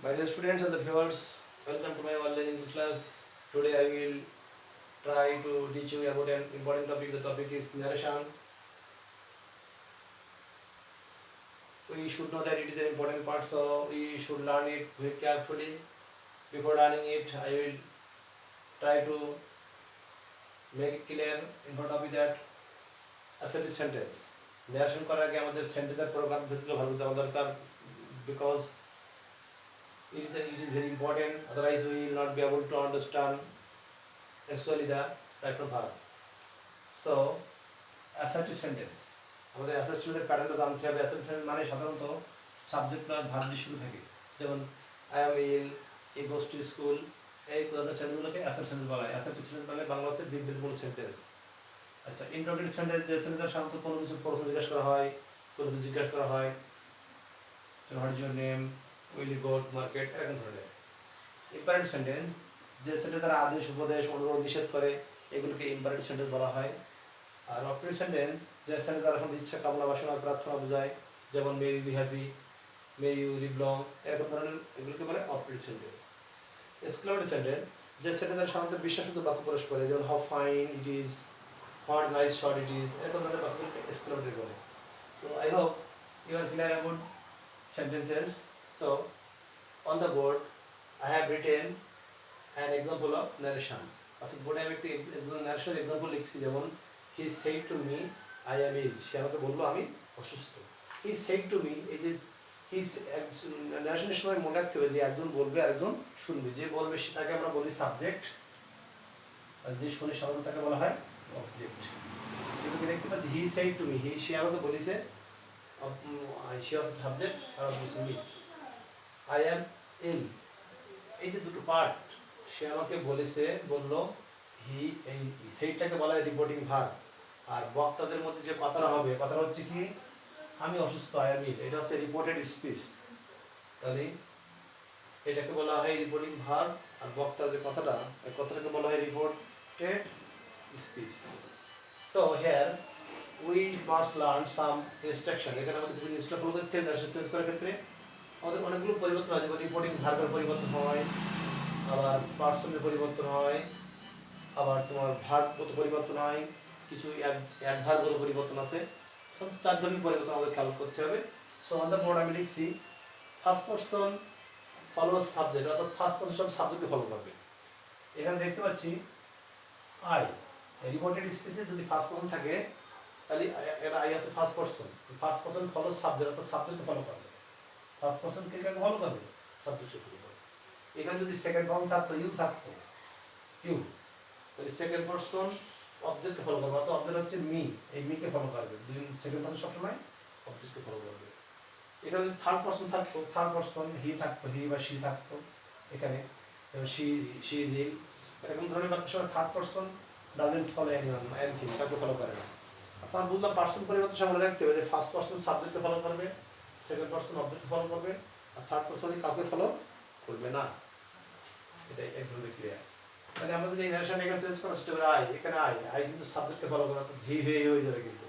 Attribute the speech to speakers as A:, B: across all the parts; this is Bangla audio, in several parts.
A: My dear students and the viewers, welcome to my online English class. Today I will try to teach you about an important topic. The topic is narration. We should know that it is an important part, so we should learn it very carefully. Before learning it, I will try to make it clear in front of you that assertive sentence. Narration করার আগে আমাদের সেন্টেন্সের প্রকার ভিত্তিতে ভালো জানা দরকার because it is very important. Otherwise, we will not be able to understand actually the type of verb. So, assertive sentence. আমাদের assertive sentence প্যাটার্নটা জানতে হবে। assertive sentence মানে সাধারণত সাবজেক্ট প্লাস ভার্ব দিয়ে শুরু থাকে। যেমন I am ill, he goes to school. এই ধরনের সেন্টেন্সগুলোকে assertive sentence বলা হয়। assertive sentence মানে বাংলা হচ্ছে বিবৃতিমূলক সেন্টেন্স। আচ্ছা, ইন্টারোগেটিভ সেন্টেন্স যে সেন্টেন্সের সাধারণত কোনো কিছু প্রশ্ন জিজ্ঞাসা করা হয়, কোনো কিছু জিজ্ঞাসা করা হয়। What is your name? Will you go to market? এরকম ধরনের। ইম্পারেটিভ সেন্টেন্স যে সেন্টেন্স দ্বারা আদেশ উপদেশ অনুরোধ নিষেধ করে এগুলোকে ইম্পারেটিভ সেন্টেন্স বলা হয়। আর অপারেটিভ সেন্টেন্স যে সেন্টেন্স দ্বারা আমাদের ইচ্ছা কামনা বাসনা প্রার্থনা বোঝায়, যেমন may you be happy, may you live long, এরকম ধরনের এগুলোকে বলে অপারেটিভ সেন্টেন্স। এক্সক্লেমেটিভ সেন্টেন্স যে সেন্টেন্স দ্বারা সাধারণত বিশ্বাসযুক্ত বাক্য প্রকাশ করে, যেমন how fine it is, what nice shot it is, এরকম ধরনের বাক্যগুলোকে এক্সক্লেমেটিভ বলে। তো I hope you are clear about sentences. So on the board I have written an example of narration. অর্থাৎ বোর্ডে আমি একটি narration example লিখছি, যেমন he said to me I am ill. সে আমাকে বললো আমি অসুস্থ। he said to me, এই যে narrationের সময় মনে রাখতে হবে যে একজন বলবে আরেকজন শুনবে। যে বলবে সেটাকে আমরা বলি সাবজেক্ট, আর যে শুনে সাধারণত তাকে বলা হয় অবজেক্ট। এটাকে দেখতে পাচ্ছি he said to me, সে আমাকে বলেছে, she was a subject আর বলছে me. I am ill. এই যে দুটো পার্ট, সে আমাকে বলেছে বললো, হি, এই সেইটাকে বলা হয় রিপোর্টিং ভার্ব। আর বক্তাদের মধ্যে যে কথাটা হবে, কথাটা হচ্ছে কি আমি অসুস্থ, I am ill, এটা হচ্ছে রিপোর্টেড স্পিচ। তাহলে এটাকে বলা হয় রিপোর্টিং ভার্ব, আর বক্তার যে কথাটা, এই কথাটাকে বলা হয় reported speech. So here we must learn some instruction. এখানে আমাদের কিছু ইনস্ট্রাকশন ফলো করতে হবে narration চেঞ্জ করার ক্ষেত্রে। আমাদের অনেকগুলো পরিবর্তন হয়, যেমন রিপোর্টিং ভার্বের পরিবর্তন হয়, আবার পার্সনের পরিবর্তন হয়, আবার তোমার ভার্বগত পরিবর্তন হয়, কিছু অ্যাডভার্বগত পরিবর্তন আছে। চার ধরনের পরিবর্তন আমাদের খেয়াল করতে হবে। সো অন দ্য বোর্ড আমি লিখছি ফার্স্ট পারসন ফলোস সাবজেক্ট, অর্থাৎ ফার্স্ট পারসন সব সাবজেক্টকে ফলো করবে। এখানে দেখতে পাচ্ছি আই, রিপোর্টেড স্পিচে যদি ফার্স্ট পারসন থাকে তাহলে এটা আই আছে first person. First person follow subject, অর্থাৎ সাবজেক্টকে ফলো করবে। ফার্স্ট পারসন কে কাকে ফলো করবে? সাবজেক্টকে ফলো করবে। এখানে যদি সেকেন্ড পারসন থাকতো, ইউ থাকতো, ইউ, তাহলে সেকেন্ড পারসন অবজেক্টকে ফলো করবে, অর্থাৎ অবজেক্ট হচ্ছে মি, এই মিকে ফলো করবে। সেকেন্ড পারসন সবসময় অবজেক্টকে ফলো করবে। এখানে যদি থার্ড পারসন থাকতো, থার্ড পারসন হি থাকতো, হি বা শি থাকতো, এখানে শি ইজ ইল, এরকম ধরনের বাক্যের সময় third person doesn't follow anything, কাউকে ফলো করে না। আপনার বললাম পার্সন পরিবর্তন সময় মনে রাখতে হবে যে ফার্স্ট পার্সন সাবজেক্টকে ফলো করবে, সেকেন্ড পার্সন অবজেক্টকে ফলো করবে, আর থার্ড পার্সন কাউকে ফলো করবে না। এটাই এক ধরনের ক্রিয়া। তাহলে আমাদের যে narration এখানে চেঞ্জ করা সেটা হবে আই, এখানে আই কিন্তু সাবজেক্টকে ফলো করে, অর্থাৎ হি হয়ে যাবে। কিন্তু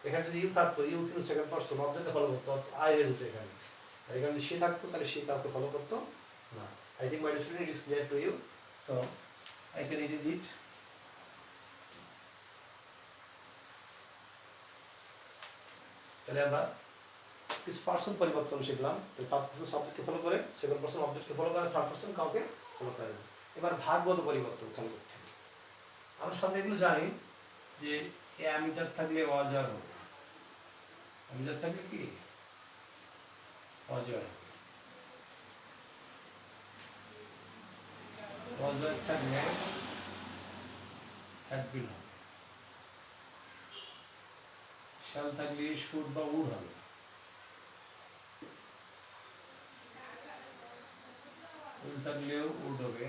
A: এখানে যদি ইউ থাকতো, ইউ কিন্তু সেকেন্ড পার্সন অবজেক্টকে ফলো করতো, অর্থাৎ আই হয়ে যেত এখানে। আর এখানে যদি সে থাকতো তাহলে সে কাউকে ফলো করতো না। I think my student it is clear to you. So I can read it. তাহলে আমরা কিছু পার্সন পরিবর্তন শিখলাম। তো ফার্স্ট পার্সন সাবজেক্টকে ফলো করে, সেকেন্ড পার্সন অবজেক্টকে ফলো করে, থার্ড পার্সন কাউকে ফলো করে না। এবার ভাগগত পরিবর্তন খেয়াল করতে হবে। আমরা সাধারণত এগুলো জানি যে এ আমিজাত থাকলে অজয় হবে, আমিজাত থাকলে কি অজয় হবে, অজয় থাকলে হ্যাডবিল হবে, শাল থাকলে শুড বা উড হবে, উড থাকলেও উড হবে,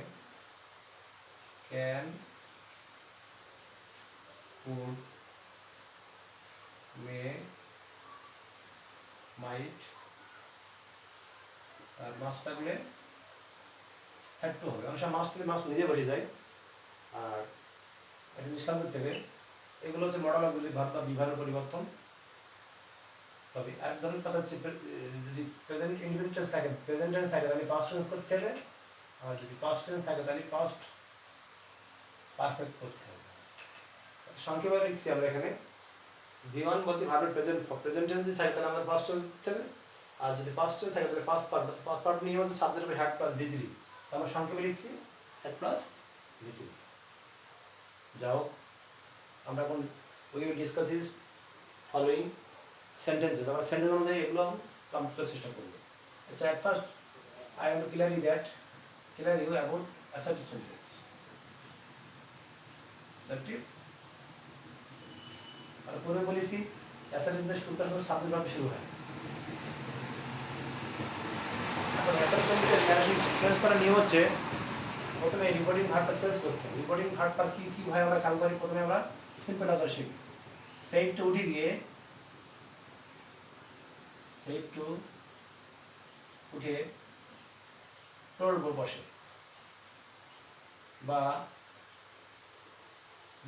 A: ক্যান, উড, মে, মাইট, আর মাছ থাকলে হ্যাড টু হবে। অনেক সময় মাছ থেকে মাছ নিজে বসে যায়। আর একটা জিনিস খেয়াল করতে হবে, এগুলো হচ্ছে মডেলগুলি ভাব বা বিভাগের পরিবর্তন। তবে এক ধরনের কথা হচ্ছে যদি প্রেজেন্ট ইনডিপেন্ডেন্ট টেন্স থাকে, প্রেজেন্ট টেন্স থাকে তাহলে পাস্ট টেন্স করতে হবে, আর যদি পাস্ট টেন্স থাকে তাহলে পাস্ট পারফেক্ট করতে হবে। সংক্ষেপে লিখছি আমরা এখানে V1 বলতে ভার্বের প্রেজেন্ট টেন্স যদি থাকে তাহলে আমাদের পাস্ট টেন্স দিতে হবে, আর যদি পাস্ট টেন্স থাকে তাহলে ফার্স্ট পার্ট নিয়ে হচ্ছে সাবজেক্ট হবে হ্যাড প্লাস V3, তো আমরা সংক্ষেপে লিখছি হ্যাড প্লাস V3। যাও আমরা এখন we will discuss is following sentences, আমরা সেন্টেন্স অনুযায়ী এগুলো কমপ্লিট করার চেষ্টা করব। আচ্ছা, at first I want to clear you about assertive sentence. Assertive আর পরে বলেছি assertive এর শুরুটা হলো সাবজেক্ট ভার্ব শুরু হয়। এখন assertive চেঞ্জ করার নিয়ম হচ্ছে প্রথমে রিপোর্টিং ভার্বটা চেঞ্জ করতে হবে। রিপোর্টিং ভার্বটা কি হয় আমরা খেয়াল করি, প্রথমে আমরা সিম্পল আকারে শিখি। সেইটটা উঠে গিয়ে সেইটু উঠে টোল্ড বসে বা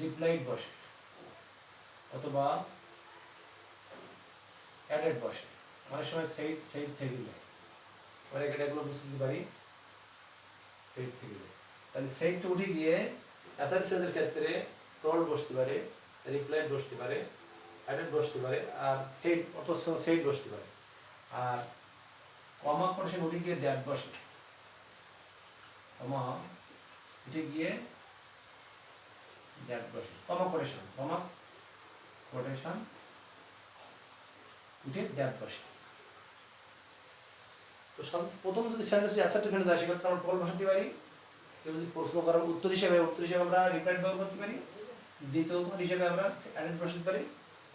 A: রিপ্লাইড বসে অথবা অ্যাডেড বসে, অনেক সময় সেইট থেকে যায়, আমরা এগুলো বুঝতে পারি সেইট থেকে যায়। তাহলে সেইটটা উঠে গিয়ে অ্যাসারশনের ক্ষেত্রে টোল্ড বসতে পারে, রিপ্লাইড বসতে পারে, অ্যাডেড বসতে পারে, আর সেইট অথবা সেইট বসতে পারে। আর কমা কোটেশন উঠে গিয়ে দ্যাট বসে, কমা উঠে গিয়ে দ্যাট বসে, কমা কোটেশন উঠে দ্যাট বসে। তো প্রথম যদি সেন্টেন্স অ্যাসার্টিভ হয়ে যায় সেক্ষেত্রে আমরা টোল বসাতে পারি, কেউ যদি প্রশ্ন করার উত্তর হিসেবে আমরা রিপ্লাইড ব্যবহার করতে পারি, দ্বিতীয় হিসেবে আমরা অ্যাডেড বসাতে পারি,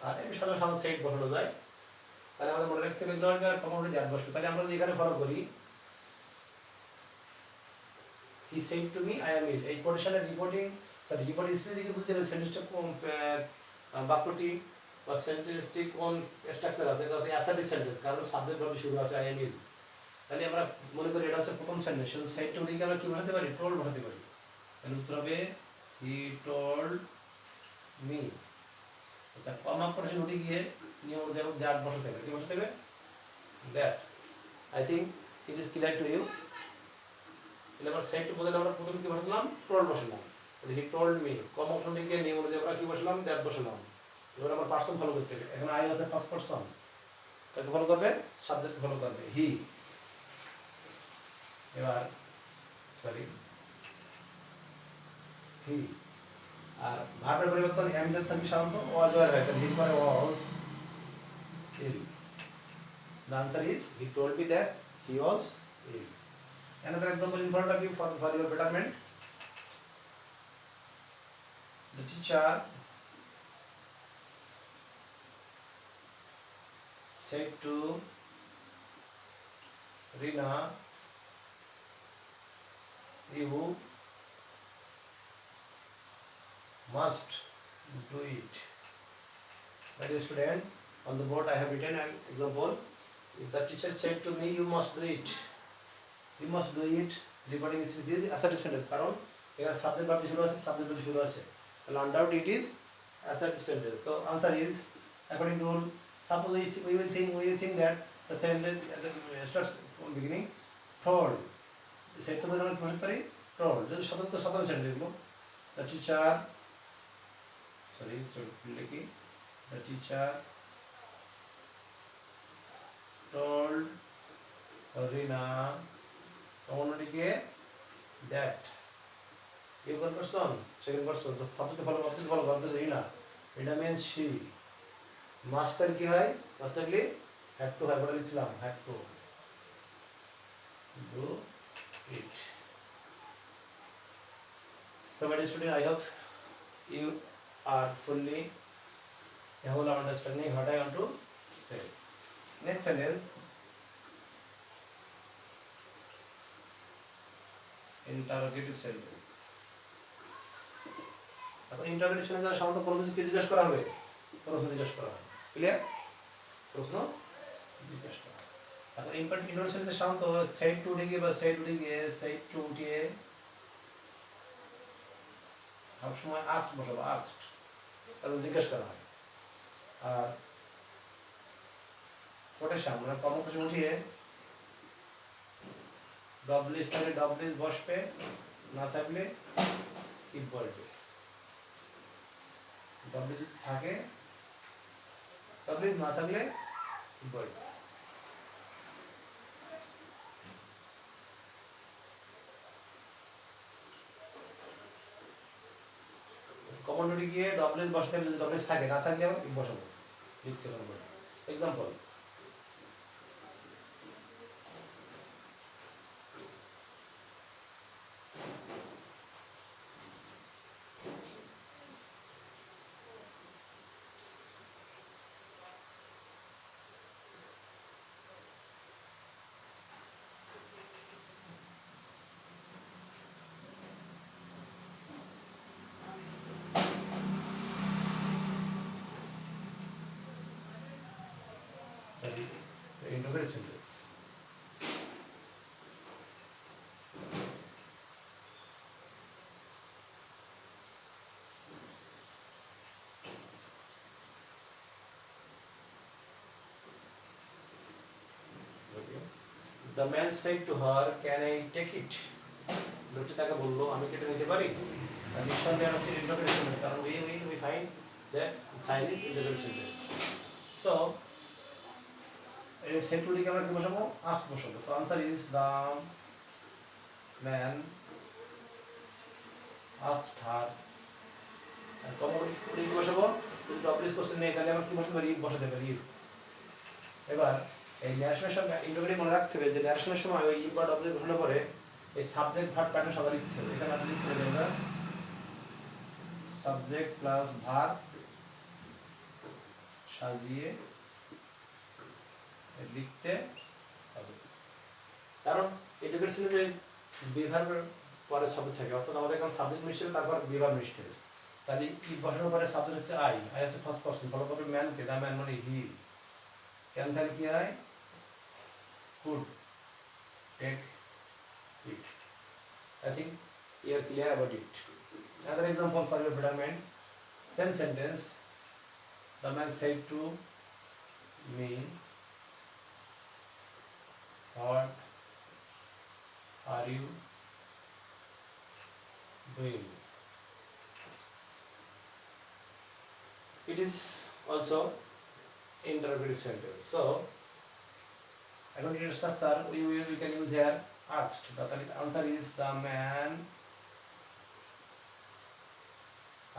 A: আর এই সাধারণ সেইট বসানো যায়। তাহলে আমাদের মনে রাখতে হবে কমন দ্যাট বসবে। তাহলে আমরা যদি এখানে ফলো করি he said to me I am ill, এই কোটেশনের রিপোর্টিং স্পিচ দিকে বুঝতে হবে সেন্টেন্সটা কোন বাক্যটি বা সেন্টেন্সটি কোন স্ট্রাকচার আছে, এটা হচ্ছে অ্যাসার্টিভ সেন্টেন্স, কারণ সাবজেক্ট ভাবে শুরু আছে I am ill। তাহলে আমরা মনে করি এটা হচ্ছে প্রথম সেন্টেন্স, শুধু সেইটটা দিকে আমরা কি বসাতে পারি, টোল্ড বসাতে পারি। তাহলে উত্তর হবে he told me। আচ্ছা, কমা কোটেশন উঠে গিয়ে নিয়ম অনুযায়ী দ্যাট বসাতে হবে, কি বসাতে হবে that. I think it is clear to you। তাহলে আমরা সেইট বদলে আমরা প্রথমে কি বসালাম, টোল্ড বসালাম। তাহলে he told me, comma quotation থেকে নিয়ম অনুযায়ী আমরা কি বসালাম, দ্যাট বসালাম। এবার আমার পারসন ফলো করতে হবে, এখন আই আছে ফার্স্ট পারসন, কাকে ফলো করবে, সাবজেক্ট ফলো করবে হি। এবার হি আর ভার্বের পরিবর্তন এম জেড থাকলে সাধারণত ওয়াজ হয়, তাহলে হি পরে ওয়াজ ইল। The answer is he told me that he was ill. Another example in front of you for your betterment. The teacher said to Rina, you must do it. My dear student, on the board I have written an example. If the teacher said to me, you must do it. You must do it. Reporting speech is assertive sentence. কারণ এখানে সাবজেক্ট ভার্ব শুরু আছে। তাহলে undoubtedly it is assertive sentence. So answer is according to rule. Suppose we will think that the sentence at the starts from beginning told. সেটা বলে আমরা বলতে পারি told. যদি সাধারণ সেন্টেন্স গুলো the teacher the teacher told Rina only that you got person second person so object follow করবে Rina, Rina means she, master কি হয়, master কি had to হয়, বলে লিখছিলাম had to do it. So my dear student, I hope you are fully a whole understanding what I want to say. Next sentence, interrogative sentence. এখন ইন্টারোগেটিভ সেন্টেন্সে সাধারণত কোনো কিছু জিজ্ঞেস করা হবে, প্রশ্ন জিজ্ঞেস করা হবে, ক্লিয়ার, প্রশ্ন জিজ্ঞেস করা। এখন ইন্টারোগেটিভ সেন্টেন্সে সাধারণত সেড টু উঠে গিয়ে বা সেড টু উঠিয়ে সবসময় আস্ক বসাবো, আস্কড, কারণ জিজ্ঞেস করা হয়। আর কোটেশন মানে কর্মকোটেশন উঠিয়ে ডব্লিউএস থাকলে ডব্লিউএস বসবে, না থাকলে ইফ বসবে। ডব্লিউ যদি থাকে ডব্লিউএস, না থাকলে ইফ বসবে। কমন গিয়ে ডব্লিউএস বসাতে হবে, যদি ডব্লিউএস থাকে, না থাকলে আবার ইফ বসাবো। লিখছি example, sorry, the interrogative sentence. Okay. The man said to her, "Can I take it?" লোকটি তাকে বললো, আমি কি এটা নিতে পারি? আর নিঃসন্দেহে হচ্ছে interrogative sentence, কারণ we find that finally interrogative sentence. So সেন্টুরিকে আমরা কি বসাবো? আস্ক বসাবো। তো answer is the man asked her. আর কমন কি বসাবো? যদি ডব্লিউএস কোশ্চেন নেই তাহলে আমরা কি বসাতে পারি? ইফ বসাতে পারি। এবার এই ন্যারেশনের সঙ্গে ইন্টারভিউ মনে রাখতে হবে যে ন্যারেশনের সময় ওই ইফ বা ডব্লিউ বসানোর পরে এই সাবজেক্ট ভার্ব প্যাটার্ন সবার লিখতে হবে। এখানে আমরা লিখতে হবে আমরা সাবজেক্ট প্লাস ভার্ব সাজিয়ে লিখতে হবে, কারণ এডুকেশনে যে বিভার্বের পরে শব্দ থাকে, অর্থাৎ আমাদের এখন সাবজেক্ট মিশছে, তারপর বিভার্ব মিশছে। তাহলে ইফ বসানোর পরে সাবজেক্ট হচ্ছে আই হচ্ছে ফার্স্ট পারসন, ফলো করবে ম্যানকে, দ্য ম্যান মানে হি। কেন তাহলে কি হয়? Could take it. I think you are clear about it. Another example for your betterment. Same sentence. The man said to me, "What are you doing?" It is also interrogative sentence. So, according to structure, we can use here asked. The answer is the man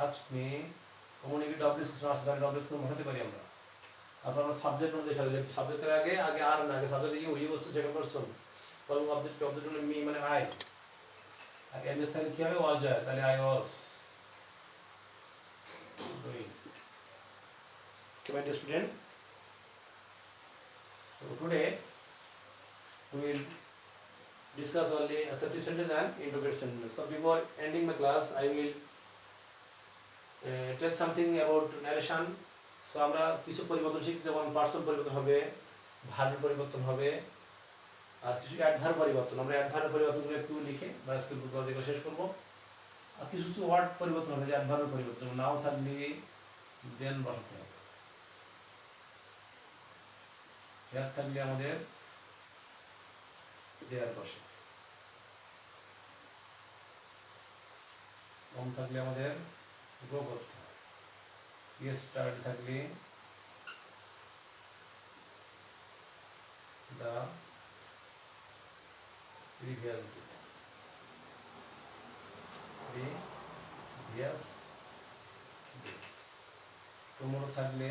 A: asked me. Communicate WS question আসছে, তাহলে ডব্লিউএস কোশ্চেন বসাতে পারি আমরা। তারপর আমরা সাবজেক্ট অনুযায়ী সাজালে, সাবজেক্টের আগে আর না, আগে সাবজেক্ট ইউ হচ্ছে সেকেন্ড পারসন, ফলো অবজেক্ট হলো মি মানে আই, আর এর তাহলে কি হবে? ওয়াজ হয়, তাহলে I was doing. Okay, my dear student, so today we will discuss only assertive sentence and interrogative sentence. So before ending the class, I will tell something about narration. So আমরা কিছু পরিবর্তন শিখছি, যেমন পার্সন পরিবর্তন হবে, ভার্বের পরিবর্তন হবে, আর কিছু অ্যাডভার্ব পরিবর্তন। আমরা অ্যাডভার্ব পরিবর্তনগুলো একটু লিখে বা স্কুল বুক শেষ করবো। আর কিছু কিছু ওয়ার্ড পরিবর্তন হবে, যে অ্যাডভার্বের পরিবর্তন, নাও থাকলে দেন বসাতে হবে, হেয়ার থাকলে আমাদের দেয়ার বসে, কম থাকলে আমাদের গো করতে হবে, ইয়েস স্টার্ট থাকলে দা প্রিভিয়াস ডে, টুমরো থাকলে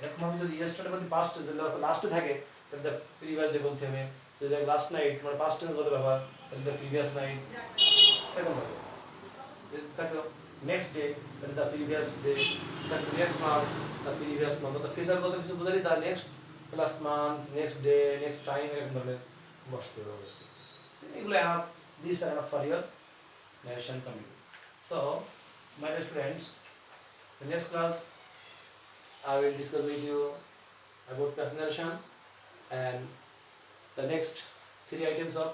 A: এরকম আমি যদি ইয়েস্টারডে বলি পাস্ট, যদি লাস্টে থাকে তাহলে দ্য প্রিভিয়াস ডে বলতে হবে। যদি লাস্ট নাইট মানে পাস্ট টেন্স বলতে ব্যাপার, তাহলে দ্য প্রিভিয়াস নাইট, এরকম হবে। যদি থাকে নেক্সট ডে, তাহলে দ্য প্রিভিয়াস ডে, থাকে next month, the previous month. The future কত কিছু বোঝালি, the next plus month, next day, next time, এরকম ধরনের বসতে হবে। এগুলো these are enough for your narration community. So, my dear students, the next class I will discuss with you about passive narration and the next 3 items of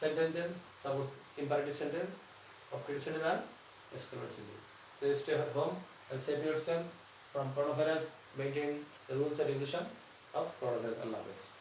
A: sentences, suppose imperative sentence, operative sentence and exclamatory sentence. So stay at home and save yourself. from coronavirus, maintain the rules and regulation of coronavirus. Allah Hafiz.